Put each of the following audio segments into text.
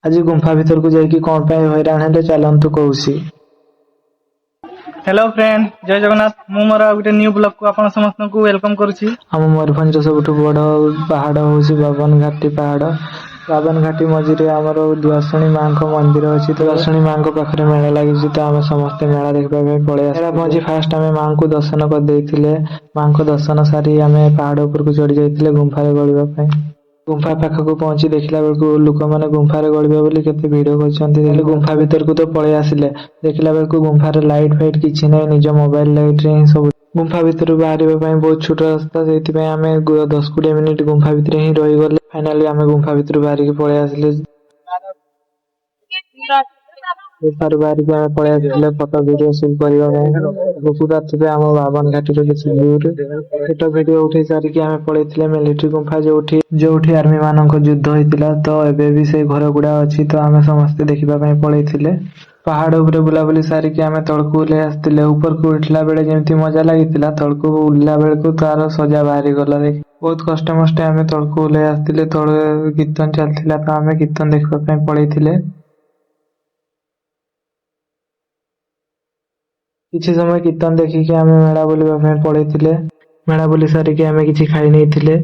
ଆଜି ଗୁମ୍ଫା ଭିତରକୁ ଯାଇକି କଣ ପାଇଁ ହଇରାଣ ହେଲେ ଚାଲନ୍ତୁ କହୁଛି। हेलो फ्रेंड जय जगन्नाथ मु मोर गोटे न्यू ब्लॉग को आपण समस्त वेलकम करुछि। ଆମ ମୟୂରଭଞ୍ଜର ସବୁଠୁ ବଡ଼ ପାହାଡ଼ ହେଉଛି ବାବନ ଘାଟି ପାହାଡ଼। ବାବନ ଘାଟି ମଝିରେ ଆମର ଦୁଆଶୁଣୀ ମାଙ୍କ ମନ୍ଦିର ଅଛି। ଦୁଆଶୁଣୀ ମାଙ୍କ ପାଖରେ ମେଳା ଲାଗିଛି, ତ ଆମେ ସମସ୍ତେ ମେଳା ଦେଖିବା ପାଇଁ ପଳେଇ ଆସିଲୁ। ମେଳା ପହଞ୍ଚି ଫାଷ୍ଟ ଆମେ ମାଙ୍କୁ ଦର୍ଶନ କରିଦେଇଥିଲେ। ମାଙ୍କ ଦର୍ଶନ ସାରି ଆମେ ପାହାଡ଼ ଉପରକୁ ଚଢି ଯାଇଥିଲେ ଗୁମ୍ଫାରେ ଗଳିବା ପାଇଁ। ଗୁମ୍ଫା ପାଖକୁ ପହଞ୍ଚି ଦେଖିଲା ବେଳକୁ ଲୋକମାନେ ଗୁମ୍ଫାରେ ଗଳିବେ ବୋଲି କେତେ ଭିଡ କରିଛନ୍ତି। ହେଲେ ଗୁମ୍ଫା ଭିତରକୁ ତ ପଳେଇ ଆସିଲେ, ଦେଖିଲା ବେଳକୁ ଗୁମ୍ଫାରେ ଲାଇଟ୍ ଫାଇଟ୍ କିଛି ନାହିଁ, ନିଜ ମୋବାଇଲ ଲାଇଟରେ ହିଁ ସବୁ। ଗୁମ୍ଫା ଭିତରୁ ବାହାରିବା ପାଇଁ ବହୁତ ଛୋଟ ରାସ୍ତା, ସେଇଥିପାଇଁ ଆମେ 10-20 ମିନିଟ୍ ଗୁମ୍ଫା ଭିତରେ ହିଁ ରହିଗଲେ। ଫାଇନାଲି ଆମେ ଗୁମ୍ଫା ଭିତରୁ ବାହାରିକି ପଳେଇ ଆସିଲେ। ଗୁମ୍ଫାରୁ ବାହାରିକି ଆମେ ପଳେଇ ଆସିଥିଲେ ଫଟୋ ଭିଡିଓ ସୁଟ୍ କରିବା ପାଇଁ। ପୁରା ଥିବେ ଆମ ବାବନ ଘାଟିର କିଛି ଭିଉରେ ଫଟୋ ଭିଡିଓ ଉଠେଇ ସାରିକି ଆମେ ପଳେଇଥିଲେ ମିଲିଟାରୀ ଗୁମ୍ଫା, ଯୋଉଠି ଆର୍ମି ମାନଙ୍କ ଯୁଦ୍ଧ ହେଇଥିଲା। ତ ଏବେ ବି ସେଇ ଘର ଗୁଡା ଅଛି, ତ ଆମେ ସମସ୍ତେ ଦେଖିବା ପାଇଁ ପଳେଇଥିଲେ। ପାହାଡ ଉପରେ ବୁଲାବୁଲି ସାରିକି ଆମେ ତଳକୁ ଓହ୍ଲେଇ ଆସିଥିଲେ। ଉପରକୁ ଉଠିଲା ବେଳେ ଯେମିତି ମଜା ଲାଗିଥିଲା, ତଳକୁ ଉଠିଲା ବେଳକୁ ତାର ସଜା ବାହାରିଗଲା। ବହୁତ କଷ୍ଟମଷ୍ଟେ ଆମେ ତଳକୁ ଓହ୍ଲେଇ ଆସିଥିଲେ। ତଳେ କୀର୍ତ୍ତନ ଚାଲିଥିଲା, ତ ଆମେ କୀର୍ତ୍ତନ ଦେଖିବା ପାଇଁ ପଳେଇଥିଲେ। କିଛି ସମୟ କୀର୍ତ୍ତନ ଦେଖିକି ଆମେ ମେଳା ବୁଲିବା ପାଇଁ ପଳେଇଥିଲେ। ମେଳା ବୁଲି ସାରିକି ଆମେ କିଛି ଖାଇ ନେଇଥିଲେ।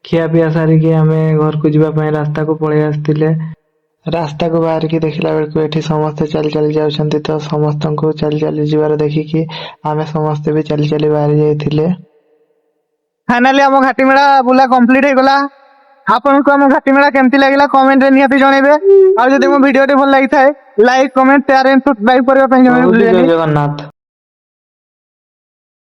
ଖିଆ ପିଆ ସାରିକି ଆମେ ଘରକୁ ଯିବା ପାଇଁ ରାସ୍ତାକୁ ପଳେଇ ଆସିଥିଲେ। ରାସ୍ତାକୁ ବାହାରିକି ଦେଖିଲା ବେଳକୁ ଏଠି ସମସ୍ତେ ଚାଲି ଚାଲି ଯାଉଛନ୍ତି, ତ ସମସ୍ତଙ୍କୁ ଚାଲି ଚାଲି ଯିବାର ଦେଖିକି ଆମେ ସମସ୍ତେ भी ଚାଲି ଚାଲି ବାହାରି ଯାଇଥିଲେ। फाइनाली आम घाटी मेला बुला कंप्लीट हो गला। आपको आम घाटी मेला केमती लगिला कमेंट रे निहाती जणेबे। आ जदि मो वीडियो भल लागि थाए like comment share and subscribe करबा ପାଇଁ बहुत जय जणेबे। जगन्नाथ।